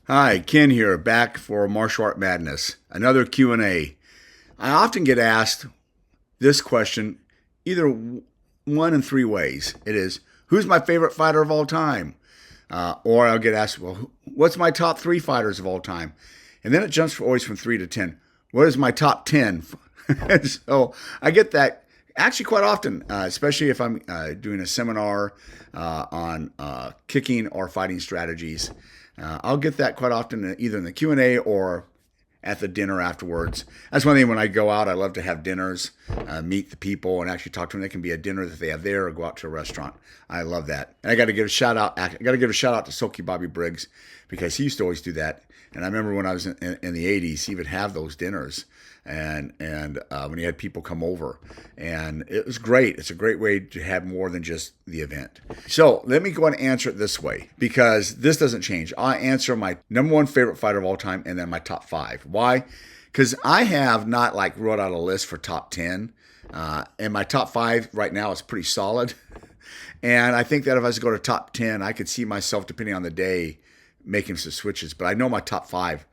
Hi, Ken here, back for Martial Art Madness, another Q&A. I often get asked this question either one in three ways. It is, who's my favorite fighter of all time? Or I'll get asked, well, what's my top three fighters of all time? And then it jumps always from 3 to 10. What is my top 10? So I get that actually quite often, especially if I'm doing a seminar on kicking or fighting strategies. I'll get that quite often, either in the Q&A or at the dinner afterwards. That's one thing when I go out, I love to have dinners, meet the people, and actually talk to them. They can be a dinner that they have there or go out to a restaurant. I love that. And I got to give a shout out. I got to give a shout out to Silky Bobby Briggs because he used to always do that. And I remember when I was in the '80s, he would have those dinners, and when he had people come over, and it was great. It's a great way to have more than just the event. So let me go and answer it this way because this doesn't change. I answer my number one favorite fighter of all time and then my top five. Why? Because I have not like wrote out a list for top 10, and my top five right now is pretty solid. And I think that if I was to go to top 10, I could see myself, depending on the day, making some switches. But I know my top five,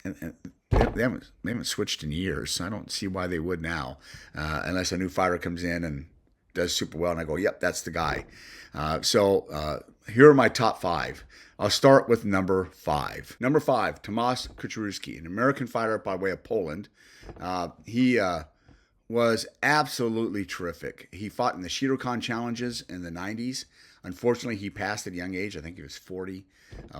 and they haven't switched in years, so I don't see why they would now, unless a new fighter comes in and does super well, and I go, yep, that's the guy. So here are my top five. I'll start with number five. Number five, Tomasz Kucharewski, an American fighter by way of Poland. He was absolutely terrific. He fought in the Shidokan challenges in the 90s. Unfortunately, he passed at a young age. I think he was 40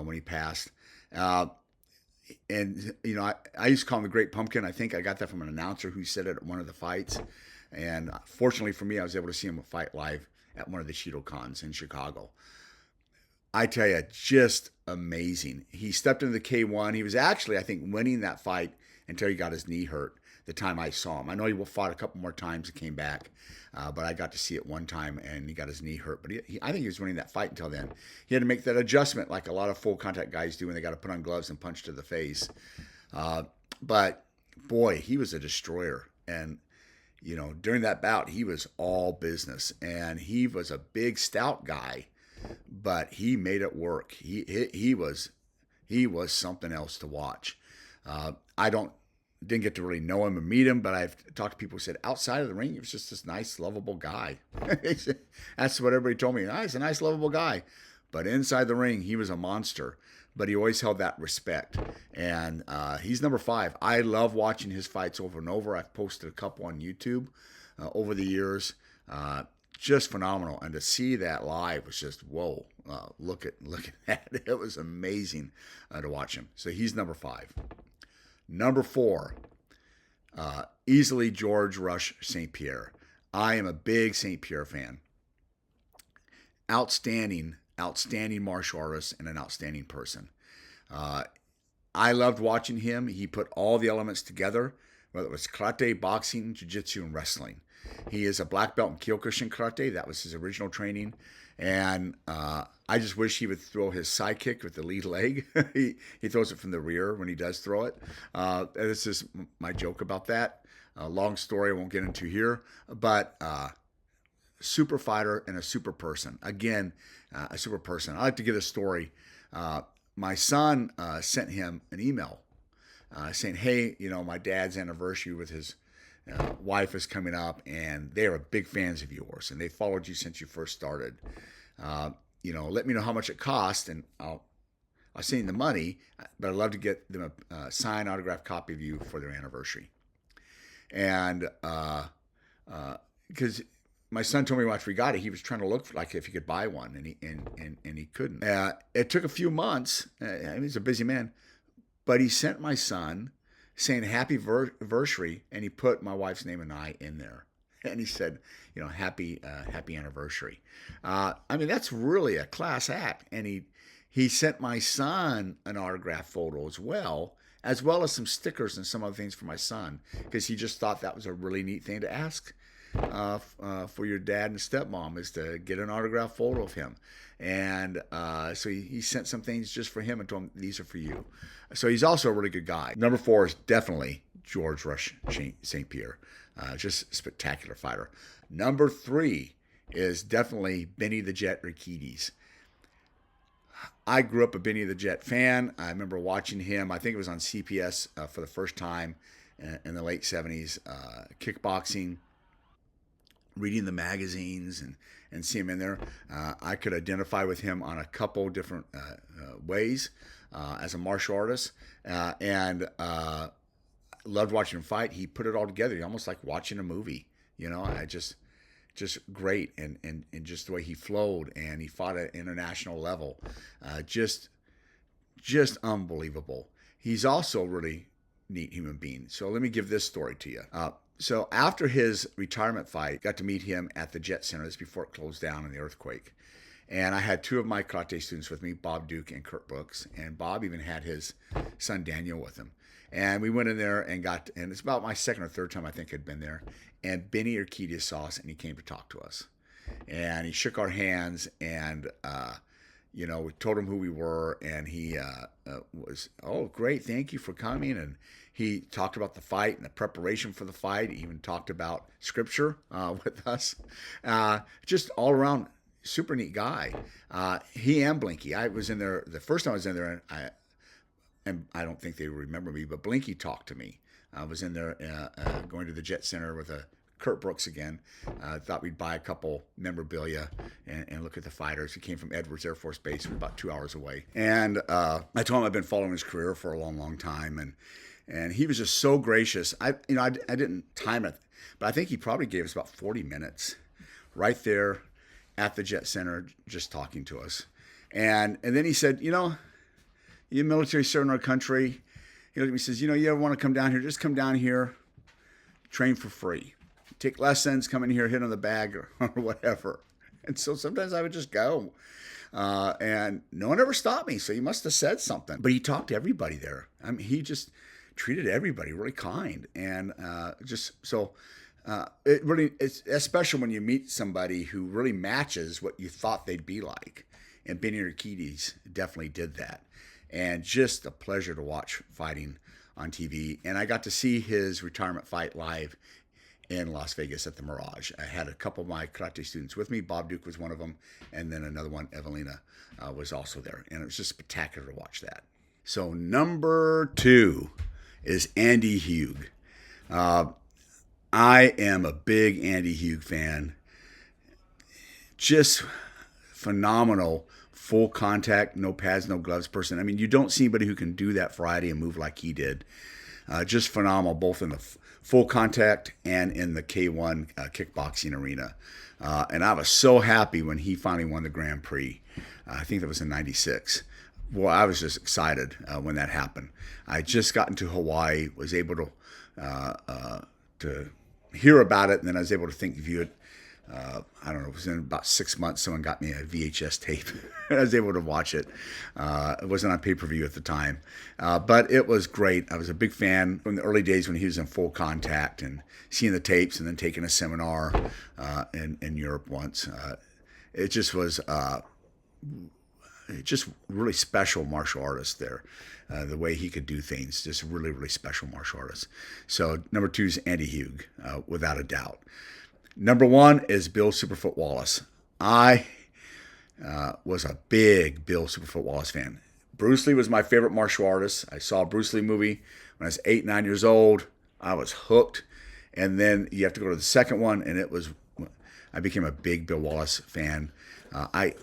when he passed. And I used to call him the Great Pumpkin. I think I got that from an announcer who said it at one of the fights. And fortunately for me, I was able to see him fight live at one of the Shidokans in Chicago. I tell you, just amazing. He stepped into the K1. He was actually, I think, winning that fight until he got his knee hurt the time I saw him. I know he fought a couple more times and came back, but I got to see it one time and he got his knee hurt. But I think he was winning that fight until then. He had to make that adjustment like a lot of full contact guys do when they got to put on gloves and punch to the face. But boy, he was a destroyer. And during that bout, he was all business, and he was a big, stout guy, but he made it work. He was something else to watch. I didn't get to really know him and meet him, but I've talked to people who said outside of the ring, he was just this nice, lovable guy. That's what everybody told me. He's a nice, lovable guy, but inside the ring, he was a monster. But he always held that respect, and he's number five. I love watching his fights over and over. I've posted a couple on YouTube over the years. Just phenomenal, and to see that live was just whoa! Look at that! It was amazing to watch him. So he's number five. Number four, easily George Rush St. Pierre. I am a big St. Pierre fan. Outstanding, outstanding martial artist and an outstanding person. Uh, I loved watching him. He put all the elements together, whether it was karate, boxing, jiu-jitsu, and wrestling. He is a black belt in Kyokushin karate. That was his original training. And I just wish he would throw his side kick with the lead leg. he throws it from the rear when he does throw it. This is my joke about that. Long story I won't get into here. But super fighter and a super person. Again, a super person. I like to give a story. My son sent him an email saying, hey, my dad's anniversary with his wife is coming up, and they are big fans of yours, and they followed you since you first started. Let me know how much it cost, and I'll send you the money, but I'd love to get them a signed autographed copy of you for their anniversary. And because my son told me after he got it, he was trying to look for, like if he could buy one, and he couldn't. It took a few months. He's a busy man, but he sent my son saying happy anniversary, and he put my wife's name and I in there, and he said, happy anniversary. That's really a class act, and he sent my son an autograph photo as well as some stickers and some other things for my son, because he just thought that was a really neat thing to ask for your dad and stepmom, is to get an autograph photo of him. And so he sent some things just for him and told him, these are for you. So he's also a really good guy. Number four is definitely George Rush St. Pierre. Just a spectacular fighter. Number three is definitely Benny the Jet Urquidez. I grew up a Benny the Jet fan. I remember watching him. I think it was on CPS for the first time in the late 70s, kickboxing, reading the magazines and see him in there. I could identify with him on a couple different ways as a martial artist, and loved watching him fight. He put it all together. He almost like watching a movie. I just great, and just the way he flowed, and he fought at international level, just unbelievable. He's also a really neat human being. So let me give this story to you. So after his retirement fight, got to meet him at the Jet Center. This before it closed down in the earthquake. And I had two of my karate students with me, Bob Duke and Kurt Brooks. And Bob even had his son Daniel with him. And we went in there and it's about my second or third time I think I'd been there. And Benny Urquidez saw us and he came to talk to us. And he shook our hands and, we told him who we were. And he was, oh, great, thank you for coming. And he talked about the fight and the preparation for the fight. He even talked about scripture with us. Just all around, super neat guy. He and Blinky. I was in there the first time I was in there, and I don't think they remember me, but Blinky talked to me. I was in there going to the Jet Center with Kurt Brooks again. Thought we'd buy a couple memorabilia and look at the fighters. He came from Edwards Air Force Base, about 2 hours away. And I told him I've been following his career for a long, long time, and he was just so gracious. I didn't time it, but I think he probably gave us about 40 minutes right there at the Jet Center just talking to us. And then he said, you military serving our country. He looked at me and says, you ever want to come down here? Just come down here, train for free. Take lessons, come in here, hit on the bag or whatever. And so sometimes I would just go. And no one ever stopped me, so he must have said something. But he talked to everybody there. I mean, he just treated everybody really kind. And it's special when you meet somebody who really matches what you thought they'd be like. And Benny Urquidez definitely did that. And just a pleasure to watch fighting on TV. And I got to see his retirement fight live in Las Vegas at the Mirage. I had a couple of my karate students with me. Bob Duke was one of them. And then another one, Evelina, was also there. And it was just spectacular to watch that. So number 2 is Andy Hug. I am a big Andy Hug fan. Just phenomenal, full contact, no pads, no gloves person. I mean, you don't see anybody who can do that variety and move like he did. Just phenomenal, both in the full contact and in the K1 kickboxing arena. And I was so happy when he finally won the Grand Prix. I think that was in '96. Well, I was just excited when that happened. I just got into Hawaii, was able to hear about it, and then I was able to view it. I don't know, it was in about 6 months, someone got me a VHS tape, and I was able to watch it. It wasn't on pay-per-view at the time, but it was great. I was a big fan from the early days when he was in full contact and seeing the tapes and then taking a seminar in Europe once. It just was just really special martial artist there. The way he could do things, just really, really special martial artist. So number 2 is Andy Hug, without a doubt. Number 1 is Bill Superfoot Wallace. I was a big Bill Superfoot Wallace fan. Bruce Lee was my favorite martial artist. I saw a Bruce Lee movie when I was 8, 9 years old. I was hooked. And then you have to go to the second one, and I became a big Bill Wallace fan. I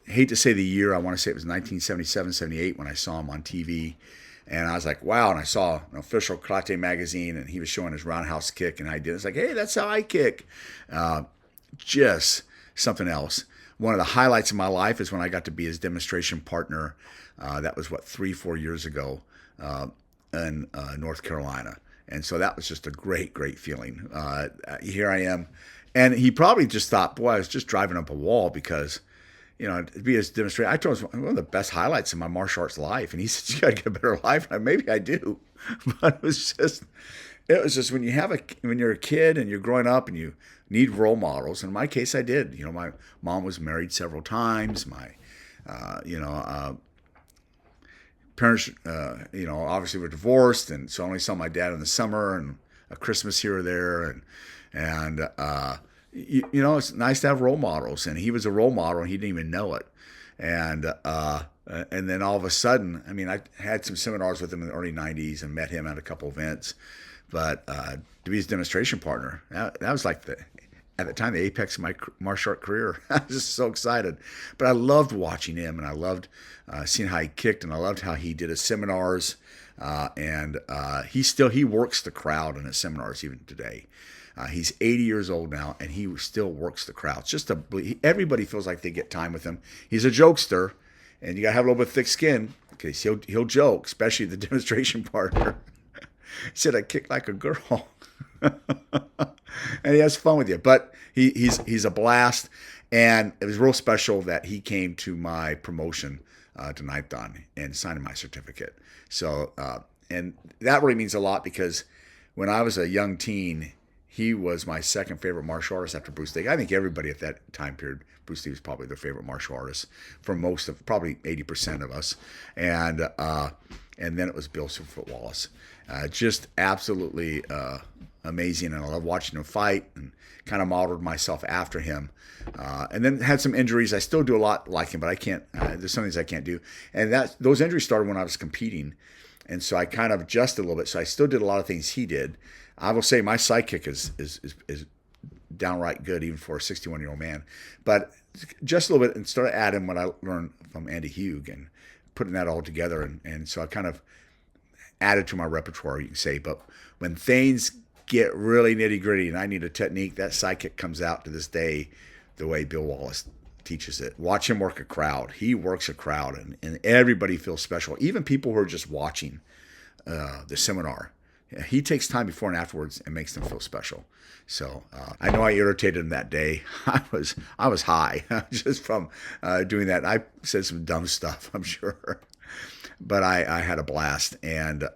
hate to say the year. I want to say it was 1977, 78 when I saw him on TV. And I was like, wow. And I saw an official karate magazine, and he was showing his roundhouse kick, and I did. It's like, hey, that's how I kick. Just something else. One of the highlights of my life is when I got to be his demonstration partner. That was, 3-4 years ago in North Carolina. And so that was just a great, great feeling. Here I am. And he probably just thought, boy, I was just driving up a wall because, to be his demonstrator. I told him one of the best highlights of my martial arts life. And he said, you got to get a better life. And maybe I do. But it was just when you're a kid and you're growing up and you need role models. In my case, I did. My mom was married several times. My, parents, obviously were divorced. And so I only saw my dad in the summer and a Christmas here or there. And it's nice to have role models, and he was a role model, and he didn't even know it. And And then all of a sudden, I mean, I had some seminars with him in the early 90s and met him at a couple events. But to be his demonstration partner, that was like at the time, the apex of my martial art career. I was just so excited. But I loved watching him, and I loved seeing how he kicked, and I loved how he did his seminars. And he works the crowd in his seminars even today. He's 80 years old now, and he still works the crowd. Everybody feels like they get time with him. He's a jokester, and you gotta have a little bit of thick skin because he'll joke, especially the demonstration partner. He said, "I kick like a girl," and he has fun with you. But he's a blast, and it was real special that he came to my promotion to Ninth Dan and signed my certificate. So and that really means a lot because when I was a young teen, he was my second favorite martial artist after Bruce Lee. I think everybody at that time period, Bruce Lee was probably their favorite martial artist for most of, probably 80% of us. And then it was Bill Superfoot Wallace. Just absolutely amazing. And I love watching him fight and kind of modeled myself after him. And then had some injuries. I still do a lot like him, but I can't, there's some things I can't do. And those injuries started when I was competing. And so I kind of adjusted a little bit. So I still did a lot of things he did. I will say my sidekick is downright good, even for a 61-year-old man. But just a little bit, and started adding what I learned from Andy Hugh and putting that all together. And so I kind of added to my repertoire, you can say. But when things get really nitty gritty and I need a technique, that sidekick comes out to this day the way Bill Wallace teaches it. Watch him work a crowd. He works a crowd, and everybody feels special. Even people who are just watching the seminar. He takes time before and afterwards and makes them feel special. So I know I irritated him that day. I was high just from doing that. I said some dumb stuff, I'm sure, but I had a blast, and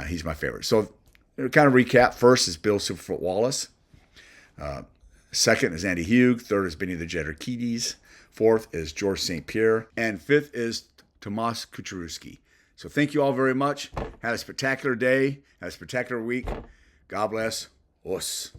he's my favorite. So kind of recap: first is Bill Superfoot Wallace. Second is Andy Hugh. Third is Benny the Jet Urquidez. Fourth is George St. Pierre, and fifth is Tomas Kucheruski. So thank you all very much. Have a spectacular day. Have a spectacular week. God bless us.